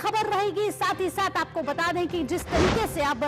खबर रहेगी। साथ ही साथ आपको बता दें कि जिस तरीके से अब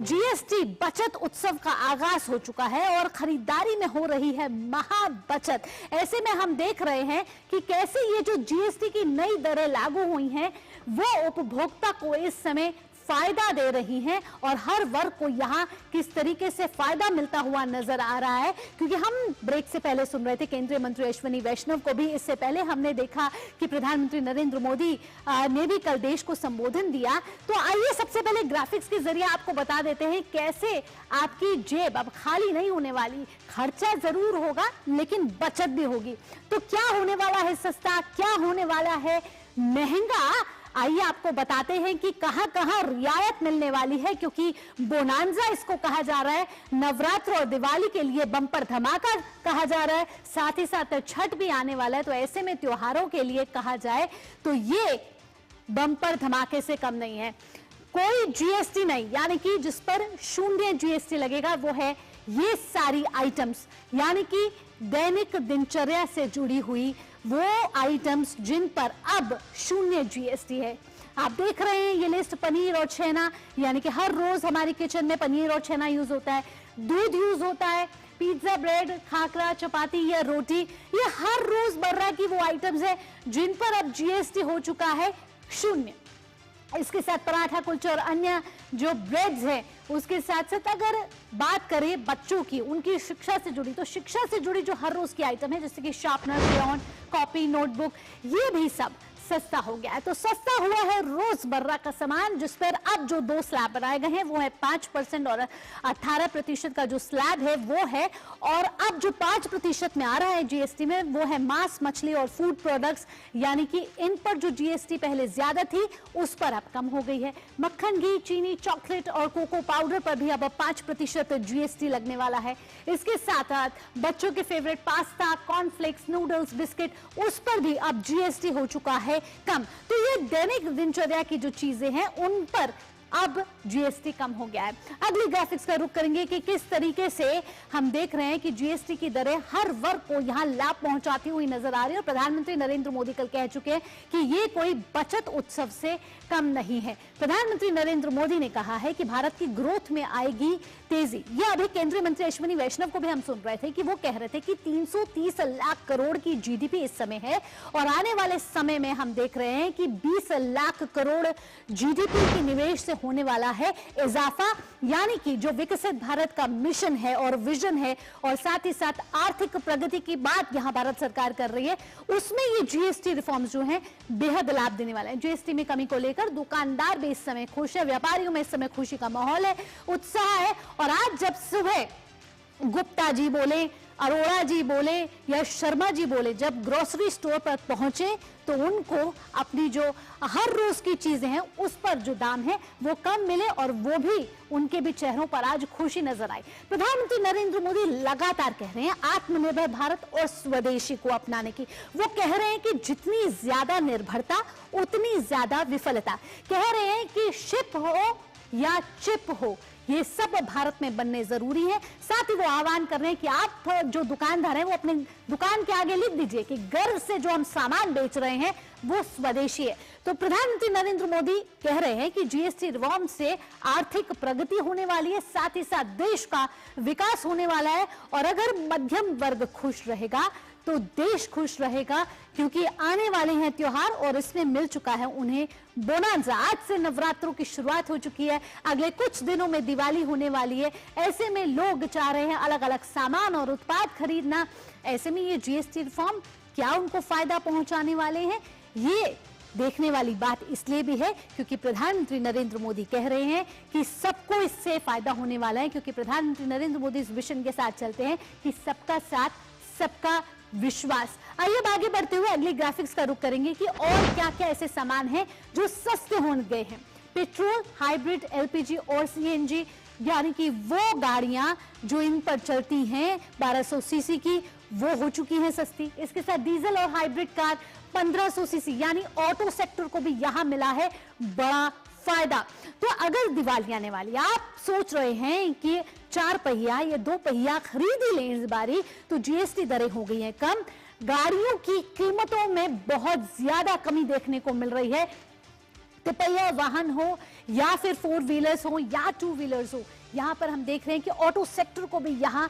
जीएसटी बचत उत्सव का आगाज हो चुका है और खरीदारी में हो रही है महा बचत, ऐसे में हम देख रहे हैं कि कैसे ये जो जीएसटी की नई दरें लागू हुई हैं वो उपभोक्ता को इस समय फायदा दे रही हैं और हर वर्ग को यहां किस तरीके से फायदा मिलता हुआ नजर आ रहा है। क्योंकि हम ब्रेक से पहले सुन रहे थे केंद्रीय मंत्री अश्विनी वैष्णव को भी, इससे पहले हमने देखा कि प्रधानमंत्री नरेंद्र मोदी ने भी कल देश को संबोधन दिया। तो आइए सबसे पहले ग्राफिक्स के जरिए आपको बता देते हैं कैसे आपकी जेब अब खाली नहीं होने वाली। खर्चा जरूर होगा लेकिन बचत भी होगी। तो क्या होने वाला है सस्ता, क्या होने वाला है महंगा, आइए आपको बताते हैं कि कहां कहां रियायत मिलने वाली है। क्योंकि बोनांजा इसको कहा जा रहा है, नवरात्र और दिवाली के लिए बम्पर धमाका कहा जा रहा है, साथ ही साथ छठ भी आने वाला है। तो ऐसे में त्योहारों के लिए कहा जाए तो ये बम्पर धमाके से कम नहीं है। कोई जीएसटी नहीं, यानी कि जिस पर शून्य जीएसटी लगेगा वो है ये सारी आइटम्स, यानी कि दैनिक दिनचर्या से जुड़ी हुई वो आइटम्स जिन पर अब शून्य जीएसटी है। आप देख रहे हैं ये लिस्ट, पनीर और छेना, यानी कि हर रोज हमारी किचन में पनीर और छेना यूज होता है, दूध यूज होता है, पिज्जा, ब्रेड, खाकरा, चपाती या रोटी, ये हर रोज बर्रा की वो आइटम्स है जिन पर अब जीएसटी हो चुका है शून्य। इसके साथ पराठा, कुलचा और अन्य जो ब्रेड्स हैं, उसके साथ साथ अगर बात करें बच्चों की, उनकी शिक्षा से जुड़ी, तो शिक्षा से जुड़ी जो हर रोज की आइटम है जैसे कि शार्पनर, क्रेयॉन, कॉपी, नोटबुक, ये भी सब सस्ता हो गया है। तो सस्ता हुआ है रोजमर्रा का सामान, जिस पर अब जो 2 स्लैब बनाए गए हैं वो है 5% और 18% का जो स्लैब है वो है। और अब जो 5% में आ रहा है जीएसटी में वो है मांस, मछली और फूड प्रोडक्ट्स, यानी कि इन पर जो जीएसटी पहले ज्यादा थी उस पर अब कम हो गई है। मक्खन, घी, चीनी, चॉकलेट और कोको पाउडर पर भी अब 5% जीएसटी लगने वाला है। इसके साथ साथ बच्चों के favourite pasta, cornflakes, noodles, biscuit, उस पर भी अब जीएसटी हो चुका है कम। तो ये दैनिक दिनचर्या की जो चीजें हैं उन पर अब जीएसटी कम हो गया है। अगली ग्राफिक्स का रुख करेंगे कि किस तरीके से हम देख रहे हैं कि जीएसटी की दरें हर वर्ग को यहां लाभ पहुंचाती हुई नजर आ रही है। और प्रधानमंत्री नरेंद्र मोदी कल कह चुके हैं कि ये कोई बचत उत्सव से कम नहीं है। प्रधानमंत्री नरेंद्र मोदी ने कहा है कि भारत की ग्रोथ में आएगी तेजी। ये अभी केंद्रीय मंत्री अश्विनी वैष्णव को भी हम सुन रहे थे कि वो कह रहे थे कि 330 लाख करोड़ की जीडीपी इस समय है और आने वाले समय में हम देख रहे हैं कि 20 लाख करोड़ जीडीपी के निवेश से होने वाला है इजाफा। यानी कि जो विकसित भारत का मिशन है और विजन है और साथ ही साथ आर्थिक प्रगति की बात यहां भारत सरकार कर रही है, उसमें ये जीएसटी रिफॉर्म्स जो हैं बेहद लाभ देने वाले हैं। जीएसटी में कमी को लेकर दुकानदार भी इस समय खुश है, व्यापारियों में इस समय खुशी का माहौल है, उत्साह है। और आज जब सुबह गुप्ता जी बोले, अरोड़ा जी बोले या शर्मा जी बोले, जब ग्रोसरी स्टोर पर पहुंचे तो उनको अपनी जो हर रोज की चीजें हैं उस पर जो दाम है वो कम मिले और वो भी उनके भी चेहरों पर आज खुशी नजर आई। प्रधानमंत्री नरेंद्र मोदी लगातार कह रहे हैं आत्मनिर्भर भारत और स्वदेशी को अपनाने की। वो कह रहे हैं कि जितनी ज्यादा निर्भरता उतनी ज्यादा विफलता। कह रहे हैं कि शिप हो या चिप हो, ये सब भारत में बनने जरूरी है। साथ ही वो आह्वान कर रहे हैं कि आप जो दुकानदार हैं वो अपने दुकान के आगे लिख दीजिए कि गर्व से जो हम सामान बेच रहे हैं वो स्वदेशी है। तो प्रधानमंत्री नरेंद्र मोदी कह रहे हैं कि जीएसटी रिफॉर्म से आर्थिक प्रगति होने वाली है, साथ ही साथ देश का विकास होने वाला है। और अगर मध्यम वर्ग खुश रहेगा तो देश खुश रहेगा, क्योंकि आने वाले हैं त्योहार और इसमें मिल चुका है उन्हें बोनांजा। आज से नवरात्रों की शुरुआत हो चुकी है, अगले कुछ दिनों में दिवाली होने वाली है। ऐसे में लोग चाह रहे हैं अलग अलग सामान और उत्पाद खरीदना। ऐसे में ये जीएसटी रिफॉर्म क्या उनको फायदा पहुंचाने वाले हैं, ये देखने वाली बात इसलिए भी है क्योंकि प्रधानमंत्री नरेंद्र मोदी कह रहे हैं कि सबको इससे फायदा होने वाला है। क्योंकि प्रधानमंत्री नरेंद्र मोदी इस विजन के साथ चलते हैं कि सबका साथ, सबका विश्वास। आइए अब आगे बढ़ते हुए अगली ग्राफिक्स का रुख करेंगे कि और क्या क्या ऐसे सामान हैं जो सस्ते हो गए हैं। पेट्रोल, हाइब्रिड, एलपीजी और सीएनजी, यानी कि वो गाड़ियां जो इन पर चलती हैं 1200 सीसी की, वो हो चुकी हैं सस्ती। इसके साथ डीजल और हाइब्रिड कार 1500 सीसी, यानी ऑटो सेक्टर को भी यहां मिला है बड़ा फायदा। तो अगर दिवाली आने वाली, आप सोच रहे हैं कि 4 पहिया या 2 पहिया खरीद ही लें इस बारी, तो जीएसटी दरें हो गई हैं कम। गाड़ियों की कीमतों में बहुत ज्यादा कमी देखने को मिल रही है। तिपहिया वाहन हो या फिर 4 व्हीलर्स हो या 2 व्हीलर्स हो, यहाँ पर हम देख रहे हैं कि ऑटो सेक्टर को भी यहाँ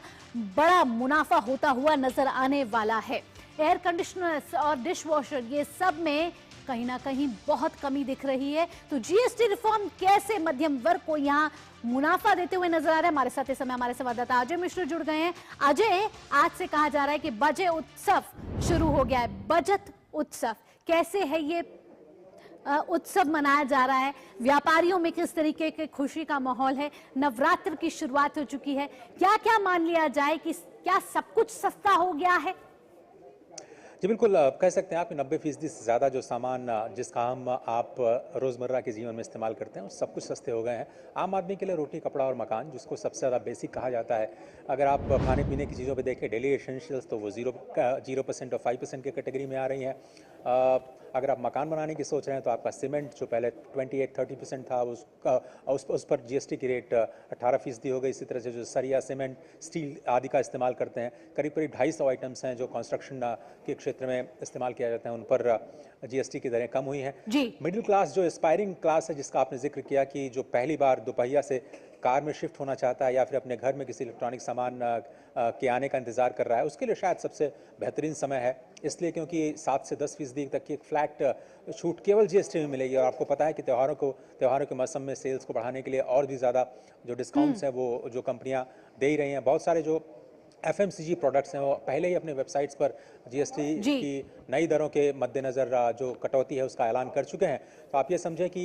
बड़ा मुनाफा होता हुआ नजर आने वाला है। एयर कंडीशनर्स और डिश वॉशर, ये सब में कहीं ना कहीं बहुत कमी दिख रही है। तो जीएसटी रिफॉर्म कैसे मध्यम वर्ग को यहाँ मुनाफा देते हुए नजर आ रहा है। हमारे साथ इस समय हमारे संवाददाता अजय मिश्र जुड़ गए हैं। अजय, आज से कहा जा रहा है कि बजट उत्सव शुरू हो गया है। बजट उत्सव कैसे है ये उत्सव मनाया जा रहा है? व्यापारियों में किस तरीके के खुशी का माहौल है? नवरात्र की शुरुआत हो चुकी है, क्या क्या मान लिया जाए कि क्या सब कुछ सस्ता हो गया है? जी बिल्कुल, कह सकते हैं आप 90% से ज़्यादा जो सामान जिसका हम आप रोज़मर्रा के जीवन में इस्तेमाल करते हैं वो सब कुछ सस्ते हो गए हैं। आम आदमी के लिए रोटी, कपड़ा और मकान, जिसको सबसे ज़्यादा बेसिक कहा जाता है। अगर आप खाने पीने की चीज़ों पे देखें, डेली एसेंशियल्स, तो वो 0% और 5% की कैटेगरी में आ रही हैं। अगर आप मकान बनाने की सोच रहे हैं तो आपका सीमेंट जो पहले 28-30% था, उस पर जीएसटी की रेट 18% हो गई। इसी तरह से जो सरिया, सीमेंट, स्टील आदि का इस्तेमाल करते हैं, करीब करीब 250 आइटम्स हैं जो कंस्ट्रक्शन के क्षेत्र में इस्तेमाल किया जाता है, उन पर जीएसटी की दरें कम हुई हैं। मिडिल क्लास, जो एस्पायरिंग क्लास है, जिसका आपने जिक्र किया कि जो पहली बार दोपहिया से कार में शिफ्ट होना चाहता है या फिर अपने घर में किसी इलेक्ट्रॉनिक सामान के आने का इंतज़ार कर रहा है, उसके लिए शायद सबसे बेहतरीन समय है। इसलिए क्योंकि 7 से 10% तक की एक फ्लैट छूट केवल जीएसटी में मिलेगी। और आपको पता है कि त्योहारों के मौसम में सेल्स को बढ़ाने के लिए और भी ज़्यादा जो डिस्काउंट्स हैं वो जो कंपनियां दे ही रही हैं। बहुत सारे जो एफएमसीजी प्रोडक्ट्स हैं वो पहले ही अपने वेबसाइट्स पर जीएसटी की नई दरों के मद्देनज़र जो कटौती है उसका ऐलान कर चुके हैं। तो आप ये समझें कि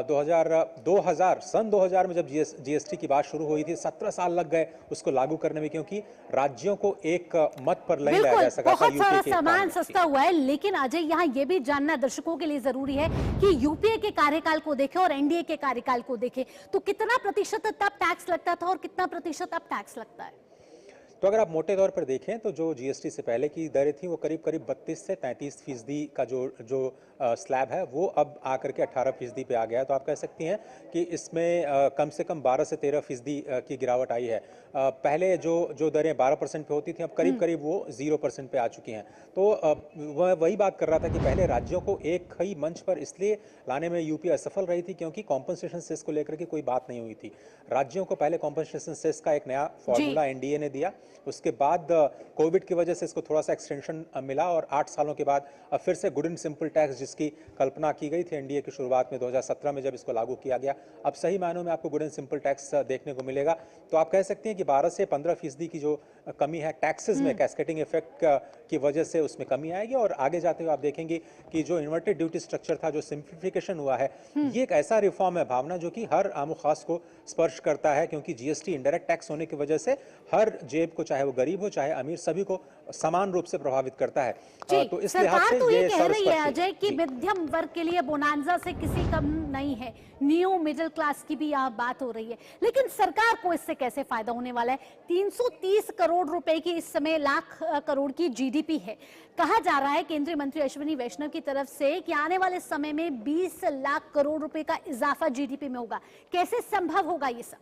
2000 में जब जीएसटी की बात शुरू हुई थी, 17 साल लग गए उसको लागू करने में, क्योंकि राज्यों को एक मत पर नहीं लाया जा सका था। बहुत सारा सामान सस्ता हुआ है। लेकिन अजय, यहाँ ये भी जानना दर्शकों के लिए जरूरी है कि यूपीए के कार्यकाल को देखें और एनडीए के कार्यकाल को देखें तो कितना प्रतिशत तब टैक्स लगता था और कितना प्रतिशत अब टैक्स लगता है? तो अगर आप मोटे तौर पर देखें तो जो जीएसटी से पहले की दरें थी वो करीब करीब 32 से 33% का जो स्लैब है वो अब आकर के 18% पे आ गया है। तो आप कह सकती हैं कि इसमें कम से कम 12 से 13% की गिरावट आई है। पहले जो दरें 12% पे होती थी, अब करीब करीब वो 0% पे आ चुकी हैं। तो वह वही बात कर रहा था कि पहले राज्यों को एक ही मंच पर इसलिए लाने में यूपी असफल रही थी क्योंकि कॉम्पनसेशन सेस को लेकर के कोई बात नहीं हुई थी। राज्यों को पहले कॉम्पनसेशन सेस का एक नया फॉर्मूला एनडीए ने दिया, उसके बाद कोविड की वजह से इसको थोड़ा सा एक्सटेंशन मिला और 8 सालों के बाद अब फिर से गुड एंड सिंपल टैक्स, जिसकी कल्पना की गई थी एनडीए की शुरुआत में 2017 में जब इसको लागू किया गया, अब सही मायनों में आपको गुड एंड सिंपल टैक्स देखने को मिलेगा। तो आप कह सकते हैं कि 12 से 15% की जो कमी है टैक्सेस में, कैस्केडिंग इफेक्ट की वजह से उसमें कमी आएगी। और आगे जाते हुए आप देखेंगे कि जो इन्वर्टेड ड्यूटी स्ट्रक्चर था, जो सिंप्लीफिकेशन हुआ है, ये एक ऐसा रिफॉर्म है भावना जो कि हर आम खास को स्पर्श करता है, क्योंकि जीएसटी इंडायरेक्ट टैक्स होने की वजह से हर जेब को, चाहे वो गरीब हो चाहे अमीर, सभी को समान रूप से प्रभावित करता है। तो इस लिहाज से ये कह रही है अजय कि मध्यम वर्ग के लिए बोनांजा से किसी कम नहीं है, न्यू मिडिल क्लास की भी यहाँ बात हो रही है। लेकिन सरकार को इससे कैसे फायदा होने वाला है? 330 करोड़ रुपए की इस समय लाख करोड़ की जीडीपी है। कहा जा रहा है केंद्रीय मंत्री अश्विनी वैष्णव की तरफ से कि आने वाले समय में 20 लाख करोड़ रुपए का इजाफा जीडीपी में होगा। कैसे संभव होगा ये सब?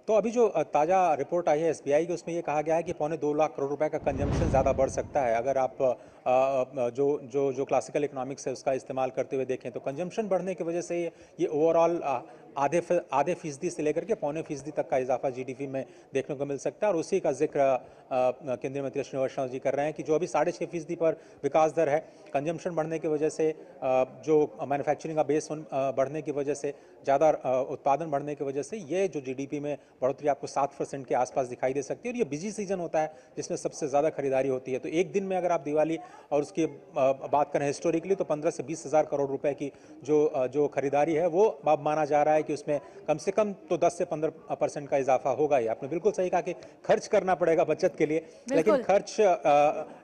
तो अभी जो ताज़ा रिपोर्ट आई है एसबीआई की, उसमें ये कहा गया है कि 2.25 लाख करोड़ रुपए का कंजम्पशन ज़्यादा बढ़ सकता है। अगर आप जो क्लासिकल इकोनॉमिक्स है उसका इस्तेमाल करते हुए देखें तो कंजम्पशन बढ़ने की वजह से ये ओवरऑल आधे फीसदी से लेकर के 0.25% तक का इजाफा जीडीपी में देखने को मिल सकता है। और उसी का जिक्र केंद्रीय मंत्री अश्विनी वैष्णव जी कर रहे हैं कि जो अभी 6.5% पर विकास दर है, कंजम्पशन बढ़ने की वजह से, जो मैन्युफैक्चरिंग का बेस बढ़ने की वजह से, ज़्यादा उत्पादन बढ़ने की वजह से ये जो जीडीपी में बढ़ोतरी आपको 7% के आसपास दिखाई दे सकती है। और ये बिजी सीजन होता है जिसमें सबसे ज़्यादा खरीदारी होती है। तो एक दिन में अगर आप दिवाली और उसकी बात करें हिस्टोरिकली तो 15 से 20 हज़ार करोड़ रुपए की जो खरीदारी है वो अब माना जा रहा है कि उसमें कम से कम तो 10 से 15% का इजाफा होगा ही। आपने बिल्कुल सही कहा कि खर्च करना पड़ेगा बचत के लिए, लेकिन खर्च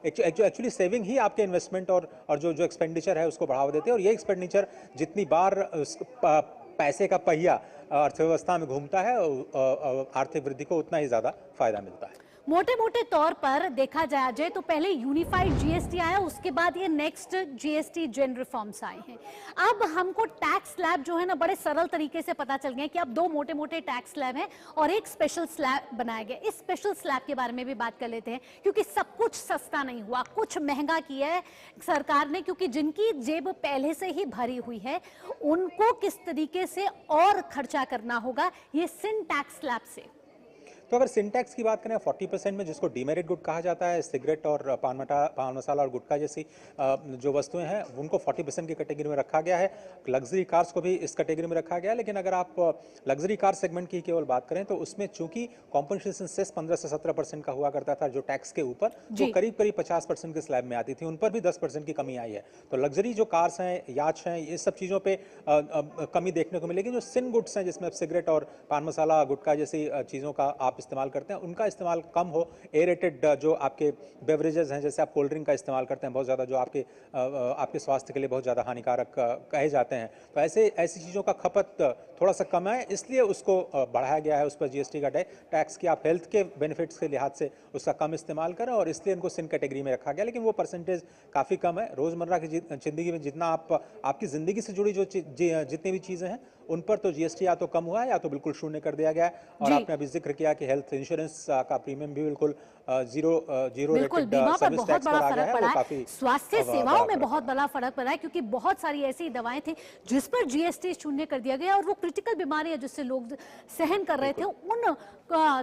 एक्चुअली सेविंग ही आपके इन्वेस्टमेंट और जो एक्सपेंडिचर है उसको बढ़ावा देते हैं। और ये एक्सपेंडिचर जितनी बार पैसे का पहिया अर्थव्यवस्था में घूमता है, आर्थिक वृद्धि को उतना ही ज़्यादा फायदा मिलता है। मोटे मोटे तौर पर देखा जाए तो पहले यूनिफाइड जीएसटी आया, उसके बाद ये नेक्स्ट जीएसटी जेन रिफॉर्म्स आए हैं। अब हमको टैक्स स्लैब जो है ना बड़े सरल तरीके से पता चल गया कि अब दो मोटे मोटे टैक्स स्लैब हैं और एक स्पेशल स्लैब बनाया गया। इस स्पेशल स्लैब के बारे में भी बात कर लेते हैं, क्योंकि सब कुछ सस्ता नहीं हुआ, कुछ महंगा किया है सरकार ने, क्योंकि जिनकी जेब पहले से ही भरी हुई है उनको किस तरीके से और खर्चा करना होगा ये सिन टैक्स स्लैब से। तो अगर सिंटैक्स की बात करें 40% में, जिसको डीमेरिट गुड कहा जाता है, सिगरेट और पान मसाला और गुटखा जैसी जो वस्तुएं हैं उनको 40% की कैटेगरी में रखा गया है। लग्जरी कार्स को भी इस कैटेगरी में रखा गया है। लेकिन अगर आप लग्जरी कार सेगमेंट की केवल बात करें तो उसमें चूंकि कॉम्पनसेशन सेस 15 से 17% का हुआ करता था जो टैक्स के ऊपर, जो करीब करीब 50% के स्लैब में आती थी, उन पर भी 10% की कमी आई है। तो लग्जरी जो कार्स हैं, याच हैं, ये सब चीज़ों पर कमी देखने को मिलेगी। जो सिन गुड्स हैं जिसमें सिगरेट और पान मसाला गुटखा जैसी चीज़ों का आप इस्तेमाल करते हैं, उनका इस्तेमाल कम हो। एरेटेड जो आपके बेवरेजेस हैं, जैसे आप कोल्ड ड्रिंक का इस्तेमाल करते हैं बहुत ज़्यादा, जो आपके स्वास्थ्य के लिए बहुत ज़्यादा हानिकारक कहे जाते हैं, तो ऐसी चीज़ों का खपत थोड़ा सा कम है, इसलिए उसको बढ़ाया गया है। उस पर जीएसटी का टैक्स कि आप हेल्थ के बेनिफिट्स के लिहाज से उसका कम इस्तेमाल करें, और इसलिए इनको सिन कैटेगरी में रखा गया। लेकिन वो परसेंटेज काफ़ी कम है। रोज़मर्रा की ज़िंदगी में जितना आपकी ज़िंदगी से जुड़ी जो जितनी भी चीज़ें हैं उन पर तो जीएसटी या तो कम हुआ है या तो बिल्कुल शून्य कर दिया गया है। और आपने अभी जिक्र किया कि हेल्थ इंश्योरेंस का प्रीमियम भी बिल्कुल जीरो बिल्कुल, बीमा पर बहुत बड़ा फर्क पड़ा है, स्वास्थ्य सेवाओं में बहुत बड़ा फर्क पड़ा है, क्योंकि बहुत सारी ऐसी दवाएं थी जिस पर जीएसटी शून्य कर दिया गया, और वो क्रिटिकल बीमारियां जिससे लोग सहन कर रहे थे उन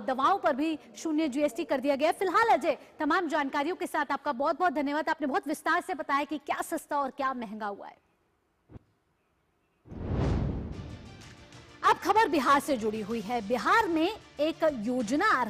दवाओं पर भी शून्य जीएसटी कर दिया गया। फिलहाल अजय, तमाम जानकारियों के साथ आपका बहुत बहुत धन्यवाद। आपने बहुत विस्तार से बताया कि क्या सस्ता और क्या महंगा हुआ है। अब खबर बिहार से जुड़ी हुई है। बिहार में एक योजना आ रही